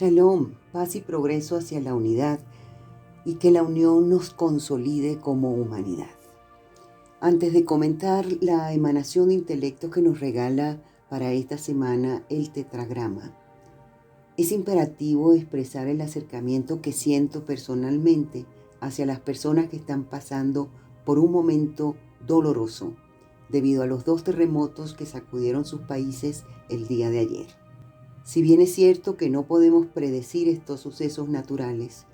Shalom, paz y progreso hacia la unidad y que la unión nos consolide como humanidad. Antes de comentar la emanación de intelecto que nos regala para esta semana el tetragrama, es imperativo expresar el acercamiento que siento personalmente hacia las personas que están pasando por un momento doloroso debido a los 2 terremotos que sacudieron sus países el día de ayer. Si bien es cierto que no podemos predecir estos sucesos naturales,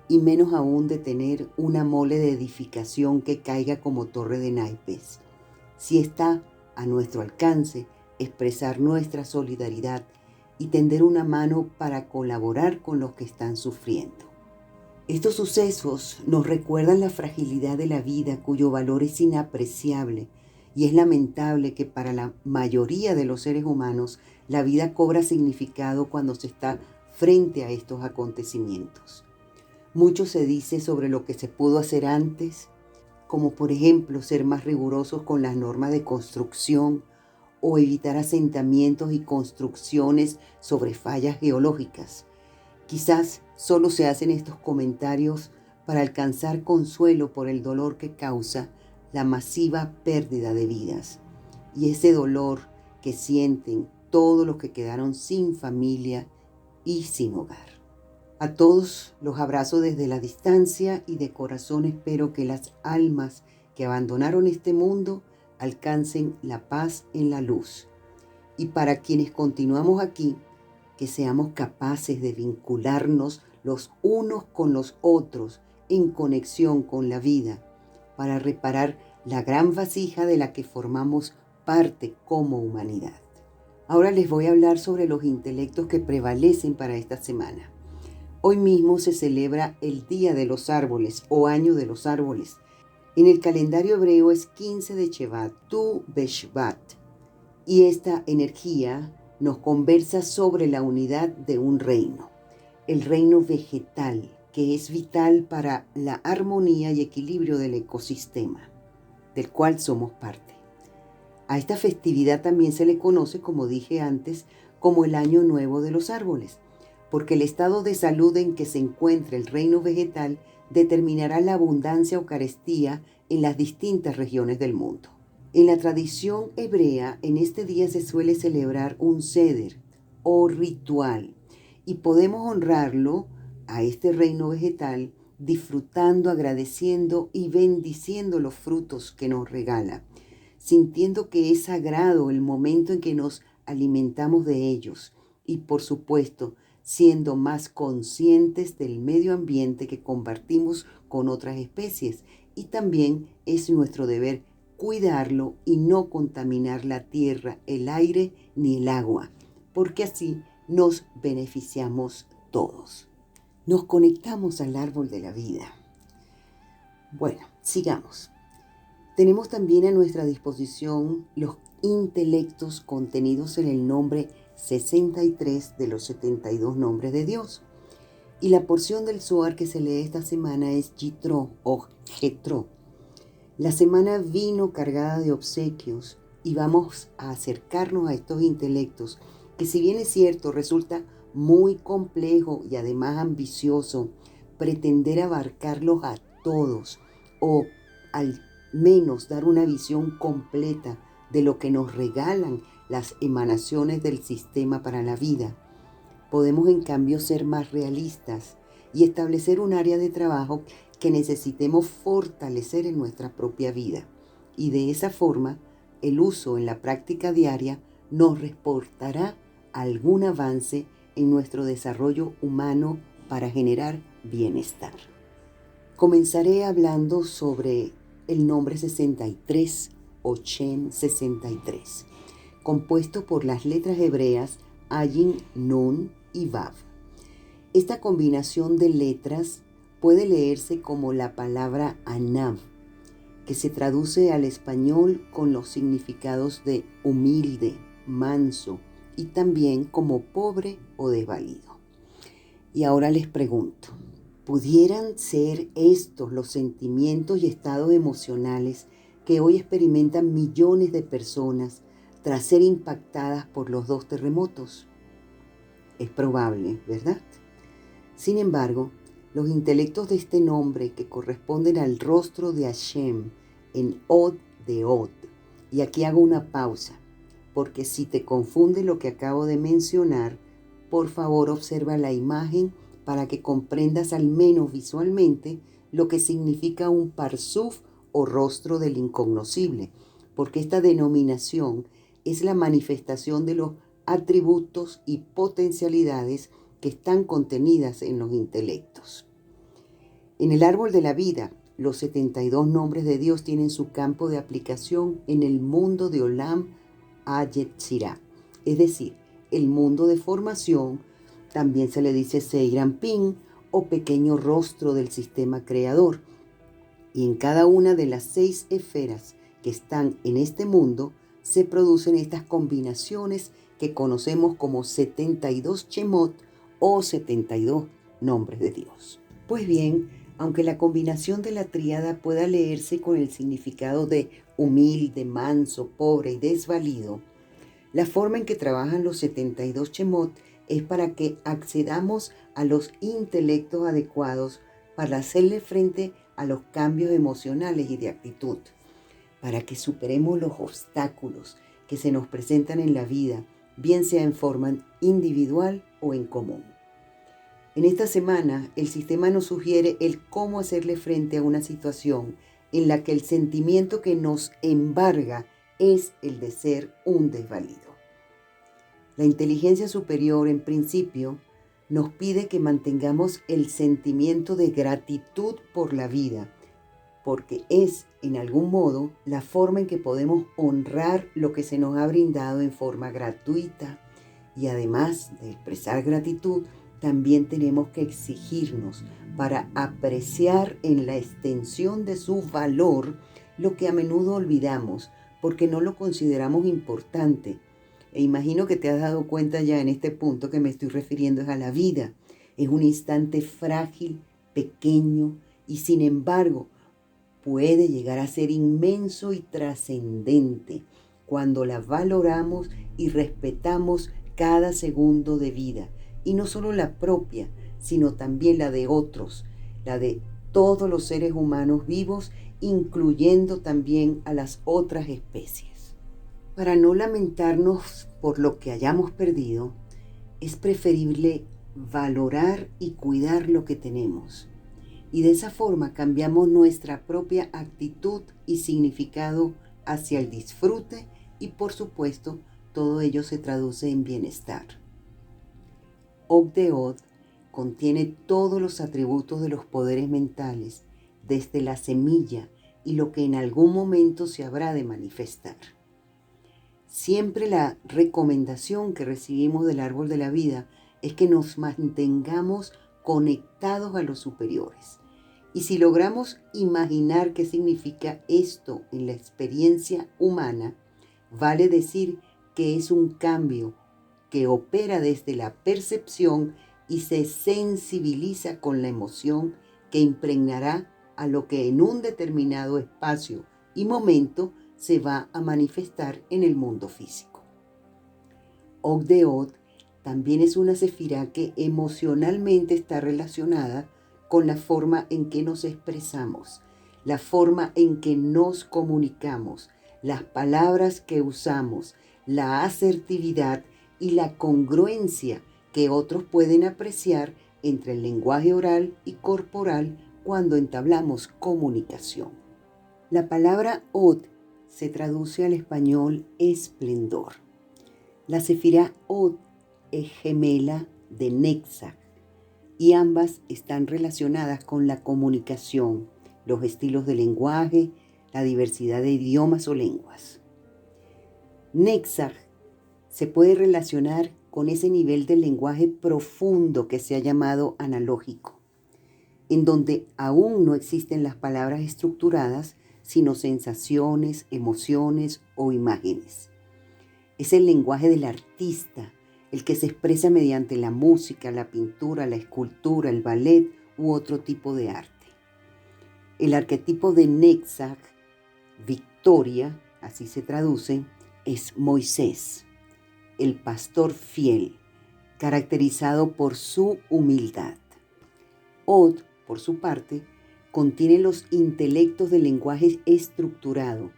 y menos aún detener una mole de edificación que caiga como torre de naipes, sí está a nuestro alcance expresar nuestra solidaridad y tender una mano para colaborar con los que están sufriendo. Estos sucesos nos recuerdan la fragilidad de la vida, cuyo valor es inapreciable, y es lamentable que para la mayoría de los seres humanos la vida cobra significado cuando se está frente a estos acontecimientos. Mucho se dice sobre lo que se pudo hacer antes, como por ejemplo ser más rigurosos con las normas de construcción o evitar asentamientos y construcciones sobre fallas geológicas. Quizás solo se hacen estos comentarios para alcanzar consuelo por el dolor que causa la masiva pérdida de vidas y ese dolor que sienten todos los que quedaron sin familia y sin hogar. A todos los abrazo desde la distancia y de corazón espero que las almas que abandonaron este mundo alcancen la paz en la luz. Y para quienes continuamos aquí, que seamos capaces de vincularnos los unos con los otros en conexión con la vida para reparar la gran vasija de la que formamos parte como humanidad. Ahora les voy a hablar sobre los intelectos que prevalecen para esta semana. Hoy mismo se celebra el Día de los Árboles o Año de los Árboles. En el calendario hebreo es 15 de Shevat, Tu Beshvat, y esta energía nos conversa sobre la unidad de un reino, el reino vegetal, que es vital para la armonía y equilibrio del ecosistema, del cual somos parte. A esta festividad también se le conoce, como dije antes, como el Año Nuevo de los Árboles, porque el estado de salud en que se encuentra el reino vegetal determinará la abundancia o carestía en las distintas regiones del mundo. En la tradición hebrea, en este día se suele celebrar un seder o ritual y podemos honrarlo a este reino vegetal disfrutando, agradeciendo y bendiciendo los frutos que nos regala, sintiendo que es sagrado el momento en que nos alimentamos de ellos y, por supuesto, siendo más conscientes del medio ambiente que compartimos con otras especies, y también es nuestro deber cuidarlo y no contaminar la tierra, el aire ni el agua, porque así nos beneficiamos todos. Nos conectamos al árbol de la vida. Bueno, sigamos. Tenemos también a nuestra disposición los intelectos contenidos en el nombre 63 de los 72 nombres de Dios. Y la porción del Zohar que se lee esta semana es Yitro o Jetro. La semana vino cargada de obsequios y vamos a acercarnos a estos intelectos que, si bien es cierto, resulta muy complejo y además ambicioso pretender abarcarlos a todos o al menos dar una visión completa de lo que nos regalan las emanaciones del sistema para la vida. Podemos en cambio ser más realistas y establecer un área de trabajo que necesitemos fortalecer en nuestra propia vida. Y de esa forma, el uso en la práctica diaria nos reportará algún avance en nuestro desarrollo humano para generar bienestar. Comenzaré hablando sobre el nombre 63 o Shem 63, compuesto por las letras hebreas Ayin, Nun y Vav. Esta combinación de letras puede leerse como la palabra Anav, que se traduce al español con los significados de humilde, manso y también como pobre o desvalido. Y ahora les pregunto, ¿pudieran ser estos los sentimientos y estados emocionales que hoy experimentan millones de personas tras ser impactadas por los 2 terremotos? Es probable, ¿verdad? Sin embargo, los intelectos de este nombre que corresponden al rostro de Hashem en Od de Od, y aquí hago una pausa, porque si te confunde lo que acabo de mencionar, por favor observa la imagen para que comprendas al menos visualmente lo que significa un parsuf o rostro del incognoscible, porque esta denominación es la manifestación de los atributos y potencialidades que están contenidas en los intelectos. En el árbol de la vida, los 72 nombres de Dios tienen su campo de aplicación en el mundo de Olam HaYetzirah, es decir, el mundo de formación. También se le dice Seirampin o pequeño rostro del sistema creador. Y en cada una de las 6 esferas que están en este mundo se producen estas combinaciones que conocemos como 72 Shemot o 72 nombres de Dios. Pues bien, aunque la combinación de la tríada pueda leerse con el significado de humilde, manso, pobre y desvalido, la forma en que trabajan los 72 Shemot es para que accedamos a los intelectos adecuados para hacerle frente a los cambios emocionales y de actitud, para que superemos los obstáculos que se nos presentan en la vida, bien sea en forma individual o en común. En esta semana, el sistema nos sugiere el cómo hacerle frente a una situación en la que el sentimiento que nos embarga es el de ser un desvalido. La inteligencia superior, en principio, nos pide que mantengamos el sentimiento de gratitud por la vida, porque es, en algún modo, la forma en que podemos honrar lo que se nos ha brindado en forma gratuita. Y además de expresar gratitud, también tenemos que exigirnos para apreciar en la extensión de su valor lo que a menudo olvidamos porque no lo consideramos importante. E imagino que te has dado cuenta ya en este punto que me estoy refiriendo es a la vida. Es un instante frágil, pequeño y sin embargo puede llegar a ser inmenso y trascendente cuando la valoramos y respetamos cada segundo de vida. Y no solo la propia, sino también la de otros, la de todos los seres humanos vivos, incluyendo también a las otras especies. Para no lamentarnos por lo que hayamos perdido, es preferible valorar y cuidar lo que tenemos. Y de esa forma cambiamos nuestra propia actitud y significado hacia el disfrute y, por supuesto, todo ello se traduce en bienestar. Od de Od contiene todos los atributos de los poderes mentales, desde la semilla y lo que en algún momento se habrá de manifestar. Siempre la recomendación que recibimos del árbol de la vida es que nos mantengamos conectados a los superiores. Y si logramos imaginar qué significa esto en la experiencia humana, vale decir que es un cambio que opera desde la percepción y se sensibiliza con la emoción que impregnará a lo que en un determinado espacio y momento se va a manifestar en el mundo físico. Od de Od también es una sefirá que emocionalmente está relacionada con la forma en que nos expresamos, la forma en que nos comunicamos, las palabras que usamos, la asertividad y la congruencia que otros pueden apreciar entre el lenguaje oral y corporal cuando entablamos comunicación. La palabra Od se traduce al español esplendor. La sefirá Od es gemela de Netzach y ambas están relacionadas con la comunicación, los estilos de lenguaje, la diversidad de idiomas o lenguas. Netzach se puede relacionar con ese nivel del lenguaje profundo que se ha llamado analógico, en donde aún no existen las palabras estructuradas, sino sensaciones, emociones o imágenes. Es el lenguaje del artista, el que se expresa mediante la música, la pintura, la escultura, el ballet u otro tipo de arte. El arquetipo de Netzach, victoria, así se traduce, es Moisés, el pastor fiel, caracterizado por su humildad. Od, por su parte, contiene los intelectos del lenguaje estructurado.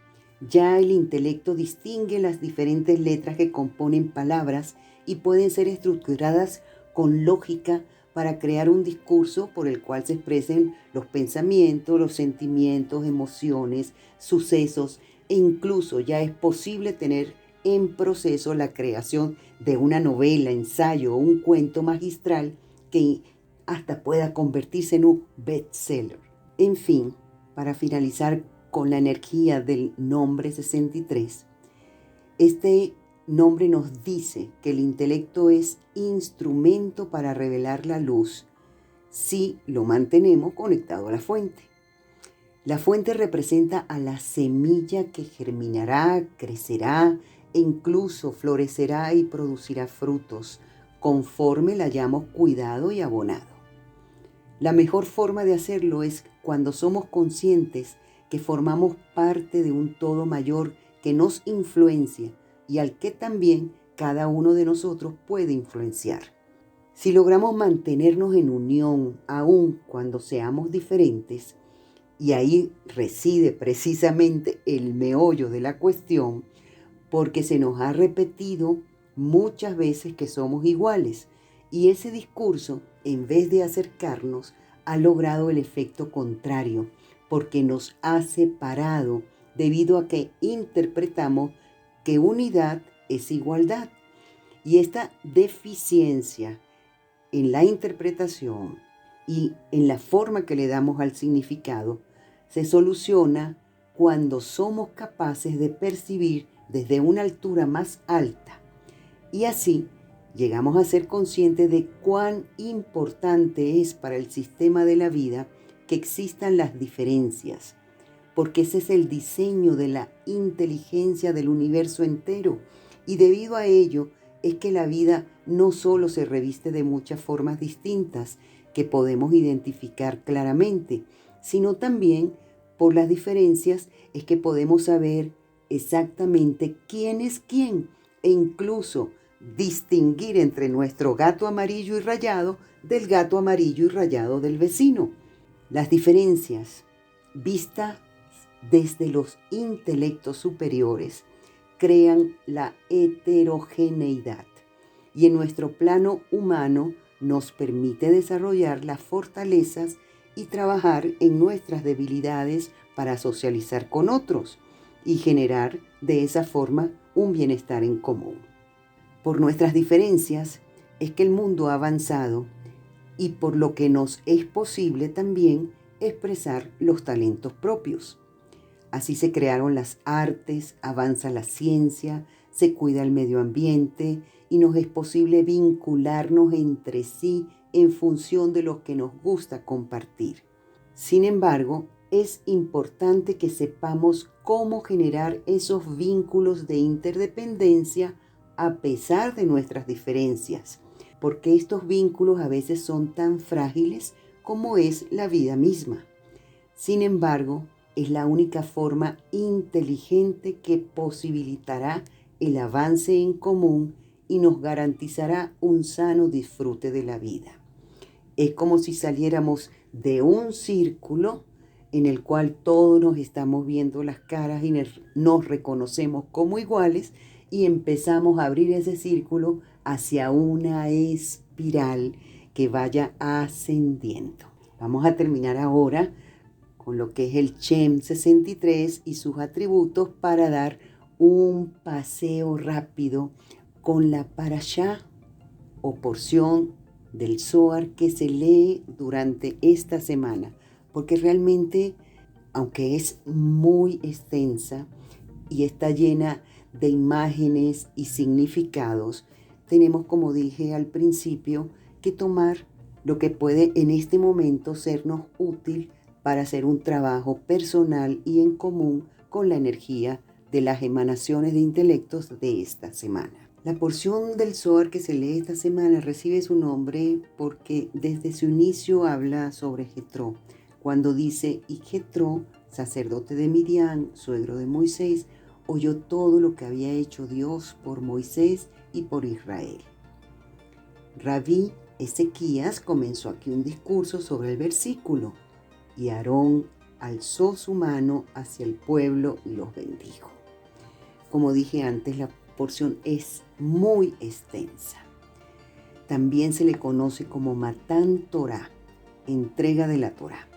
Ya el intelecto distingue las diferentes letras que componen palabras y pueden ser estructuradas con lógica para crear un discurso por el cual se expresen los pensamientos, los sentimientos, emociones, sucesos, e incluso ya es posible tener en proceso la creación de una novela, ensayo o un cuento magistral que hasta pueda convertirse en un bestseller. En fin, para finalizar con la energía del nombre 63, este nombre nos dice que el intelecto es instrumento para revelar la luz si lo mantenemos conectado a la fuente. La fuente representa a la semilla que germinará, crecerá e incluso florecerá y producirá frutos conforme la hayamos cuidado y abonado. La mejor forma de hacerlo es cuando somos conscientes que formamos parte de un todo mayor que nos influencia y al que también cada uno de nosotros puede influenciar. Si logramos mantenernos en unión aun cuando seamos diferentes, y ahí reside precisamente el meollo de la cuestión, porque se nos ha repetido muchas veces que somos iguales, y ese discurso, en vez de acercarnos, ha logrado el efecto contrario, porque nos ha separado debido a que interpretamos que unidad es igualdad. Y esta deficiencia en la interpretación y en la forma que le damos al significado se soluciona cuando somos capaces de percibir desde una altura más alta. Y así llegamos a ser conscientes de cuán importante es para el sistema de la vida que existan las diferencias, porque ese es el diseño de la inteligencia del universo entero, y debido a ello es que la vida no solo se reviste de muchas formas distintas que podemos identificar claramente, sino también por las diferencias es que podemos saber exactamente quién es quién e incluso distinguir entre nuestro gato amarillo y rayado del gato amarillo y rayado del vecino. Las diferencias vistas desde los intelectos superiores crean la heterogeneidad y en nuestro plano humano nos permite desarrollar las fortalezas y trabajar en nuestras debilidades para socializar con otros y generar de esa forma un bienestar en común. Por nuestras diferencias es que el mundo ha avanzado y por lo que nos es posible también expresar los talentos propios. Así se crearon las artes, avanza la ciencia, se cuida el medio ambiente y nos es posible vincularnos entre sí en función de lo que nos gusta compartir. Sin embargo, es importante que sepamos cómo generar esos vínculos de interdependencia a pesar de nuestras diferencias, porque estos vínculos a veces son tan frágiles como es la vida misma. Sin embargo, es la única forma inteligente que posibilitará el avance en común y nos garantizará un sano disfrute de la vida. Es como si saliéramos de un círculo en el cual todos nos estamos viendo las caras y nos reconocemos como iguales y empezamos a abrir ese círculo hacia una espiral que vaya ascendiendo. Vamos a terminar ahora con lo que es el Shem 63 y sus atributos para dar un paseo rápido con la parashá o porción del Zohar que se lee durante esta semana, porque realmente, aunque es muy extensa y está llena de imágenes y significados, tenemos, como dije al principio, que tomar lo que puede en este momento sernos útil para hacer un trabajo personal y en común con la energía de las emanaciones de intelectos de esta semana. La porción del Zohar que se lee esta semana recibe su nombre porque desde su inicio habla sobre Jetro, cuando dice: y Jetro, sacerdote de Midian, suegro de Moisés, oyó todo lo que había hecho Dios por Moisés y por Israel. Rabí Ezequías comenzó aquí un discurso sobre el versículo, y Aarón alzó su mano hacia el pueblo y los bendijo. Como dije antes, la porción es muy extensa. También se le conoce como Matán Torá, entrega de la Torá.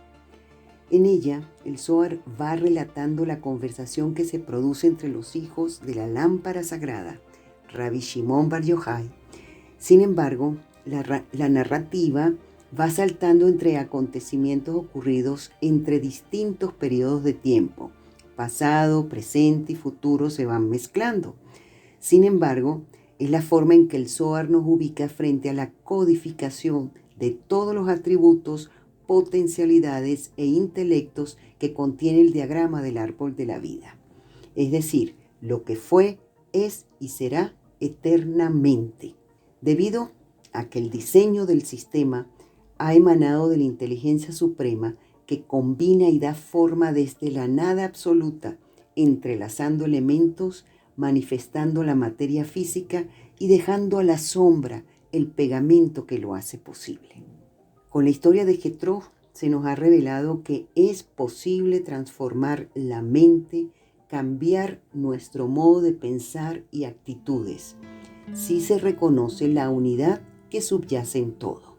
En ella, el Zohar va relatando la conversación que se produce entre los hijos de la lámpara sagrada, Rabbi Shimon Bar Yochai. Sin embargo, la narrativa va saltando entre acontecimientos ocurridos entre distintos periodos de tiempo. Pasado, presente y futuro se van mezclando. Sin embargo, es la forma en que el Zohar nos ubica frente a la codificación de todos los atributos, potencialidades e intelectos que contiene el diagrama del árbol de la vida. Es decir, lo que fue, es y será eternamente. Debido a que el diseño del sistema ha emanado de la inteligencia suprema que combina y da forma desde la nada absoluta, entrelazando elementos, manifestando la materia física y dejando a la sombra el pegamento que lo hace posible. Con la historia de Jetró se nos ha revelado que es posible transformar la mente, cambiar nuestro modo de pensar y actitudes, si se reconoce la unidad que subyace en todo.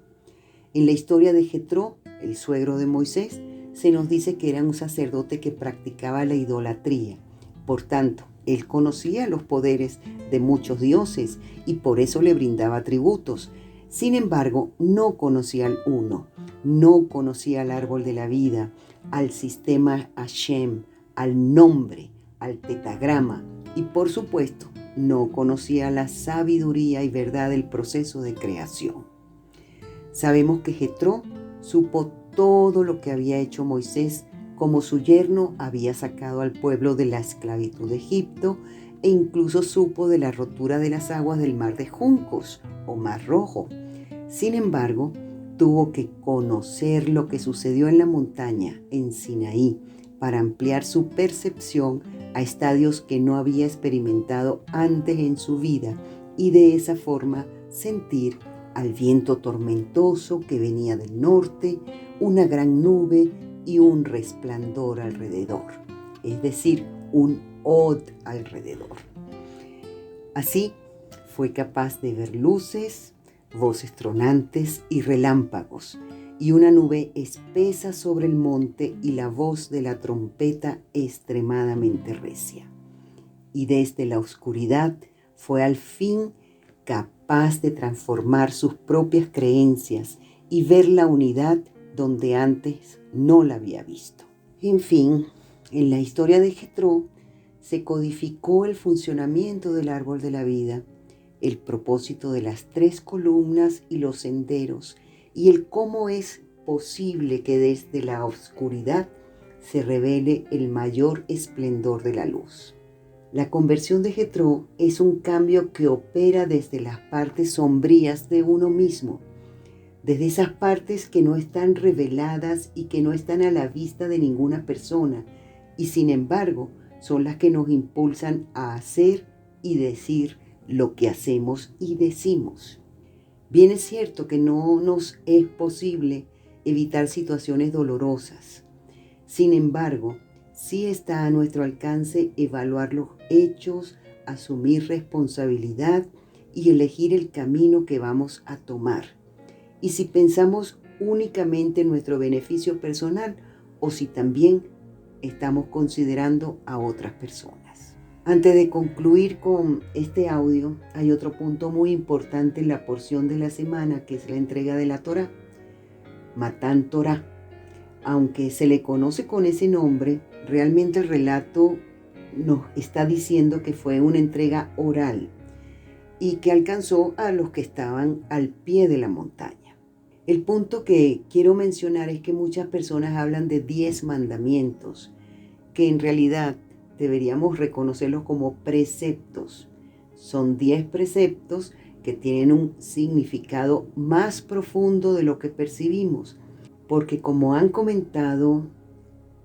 En la historia de Jetró, el suegro de Moisés, se nos dice que era un sacerdote que practicaba la idolatría. Por tanto, él conocía los poderes de muchos dioses y por eso le brindaba tributos. Sin embargo, no conocía al uno, no conocía al árbol de la vida, al sistema Hashem, al nombre, al tetagrama y, por supuesto, no conocía la sabiduría y verdad del proceso de creación. Sabemos que Jetró supo todo lo que había hecho Moisés, como su yerno había sacado al pueblo de la esclavitud de Egipto, e incluso supo de la rotura de las aguas del mar de Juncos o Mar Rojo. Sin embargo, tuvo que conocer lo que sucedió en la montaña, en Sinaí, para ampliar su percepción a estadios que no había experimentado antes en su vida y de esa forma sentir al viento tormentoso que venía del norte, una gran nube y un resplandor alrededor, es decir, un od alrededor. Así fue capaz de ver luces, voces tronantes y relámpagos, y una nube espesa sobre el monte y la voz de la trompeta extremadamente recia. Y desde la oscuridad fue al fin capaz de transformar sus propias creencias y ver la unidad donde antes no la había visto. En fin, en la historia de Jetró se codificó el funcionamiento del árbol de la vida, el propósito de las 3 columnas y los senderos, y el cómo es posible que desde la oscuridad se revele el mayor esplendor de la luz. La conversión de Jetró es un cambio que opera desde las partes sombrías de uno mismo, desde esas partes que no están reveladas y que no están a la vista de ninguna persona, y sin embargo son las que nos impulsan a hacer y decir lo que hacemos y decimos. Bien es cierto que no nos es posible evitar situaciones dolorosas. Sin embargo, sí está a nuestro alcance evaluar los hechos, asumir responsabilidad y elegir el camino que vamos a tomar. Y si pensamos únicamente en nuestro beneficio personal o si también estamos considerando a otras personas. Antes de concluir con este audio, hay otro punto muy importante en la porción de la semana, que es la entrega de la Torá, Matán Torá. Aunque se le conoce con ese nombre, realmente el relato nos está diciendo que fue una entrega oral y que alcanzó a los que estaban al pie de la montaña. El punto que quiero mencionar es que muchas personas hablan de 10 mandamientos, que en realidad deberíamos reconocerlos como preceptos. Son 10 preceptos que tienen un significado más profundo de lo que percibimos, porque como han comentado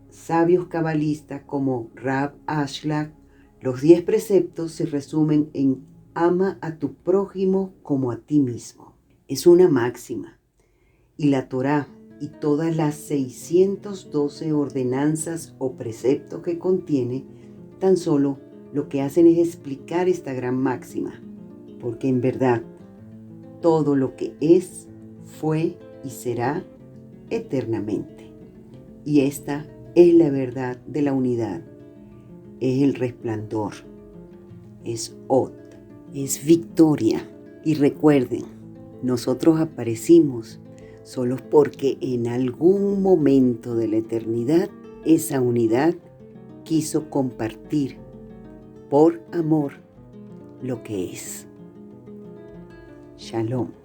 sabios cabalistas como Rab Ashlag, los 10 preceptos se resumen en ama a tu prójimo como a ti mismo. Es una máxima. Y la Torá y todas las 612 ordenanzas o preceptos que contiene, tan solo lo que hacen es explicar esta gran máxima, porque en verdad todo lo que es, fue y será eternamente. Y esta es la verdad de la unidad, es el resplandor, es Od, es victoria. Y recuerden, nosotros aparecimos solo porque en algún momento de la eternidad esa unidad quiso compartir por amor lo que es. Shalom.